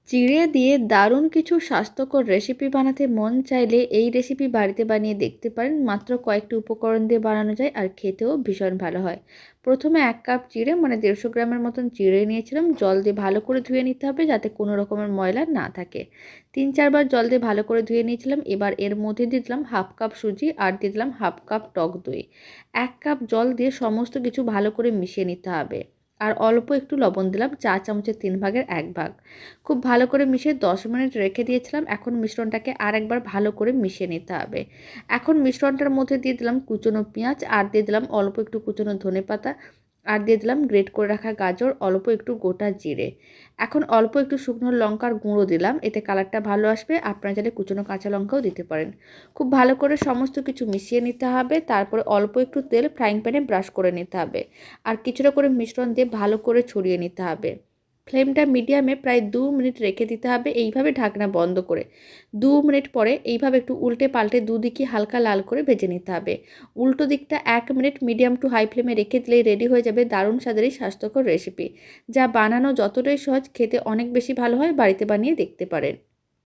চিড়ে দিয়ে দারুণ কিছু স্বাস্থ্যকর রেসিপি বানাতে মন চাইলে এই রেসিপি বাড়িতে বানিয়ে দেখতে পারেন। মাত্র কয়েকটি উপকরণ দিয়ে বানানো যায় আর খেতেও ভীষণ ভালো হয়। প্রথমে 1 কাপ চিড়ে মানে 150 গ্রামের মতন চিড়ে নিয়েছিলাম। জল দিয়ে ভালো করে ধুয়ে নিতে হবে যাতে কোনো রকমের ময়লা না থাকে। 3-4 বার জল দিয়ে ভালো করে ধুয়ে নিয়েছিলাম। এবার এর মধ্যে দিয়ে দিলাম 1/2 কাপ সুজি আর দিয়ে দিলাম 1/2 কাপ টক দই। 1 কাপ জল দিয়ে সমস্ত কিছু ভালো করে মিশিয়ে নিতে হবে। আর অল্প একটু লবণ দিলাম, চা চামচের 3 ভাগের 1 ভাগ। খুব ভালো করে মিশিয়ে 10 মিনিট রেখে দিয়েছিলাম। এখন মিশ্রণটাকে আরেকবার ভালো করে মিশিয়ে নিতে হবে। এখন মিশ্রণটার মধ্যে দিয়ে দিলাম কুচনো পেঁয়াজ আর দিয়ে দিলাম অল্প একটু কুচনো ধনেপাতা আর দিয়ে দিলাম গ্রেট করে রাখা গাজর, অল্প একটু গোটা জিরে। এখন অল্প একটু শুকনো লঙ্কার গুঁড়ো দিলাম, এতে কালারটা ভালো আসবে। আপনারা চাইলে কুচনো কাঁচা লঙ্কাও দিতে পারেন। খুব ভালো করে সমস্ত কিছু মিশিয়ে নিতে হবে। তারপরে অল্প একটু তেল ফ্রাইং প্যানে ব্রাশ করে নিতে হবে আর কিছুটা করে মিশ্রণ দিয়ে ভালো করে ছড়িয়ে নিতে হবে। ফ্লেমটা মিডিয়ামে প্রায় 2 মিনিট রেখে দিতে হবে এইভাবে ঢাকনা বন্ধ করে। 2 মিনিট পরে এইভাবে একটু উল্টে পাল্টে দুদিকই হালকা লাল করে ভেজে নিতে হবে। উল্টো দিকটা 1 মিনিট মিডিয়াম টু হাই ফ্লেমে রেখে দিলেই রেডি হয়ে যাবে দারুণ স্বাদের এই স্বাস্থ্যকর রেসিপি, যা বানানো যতটাই সহজ খেতে অনেক বেশি ভালো হয়। বাড়িতে বানিয়ে দেখতে পারেন।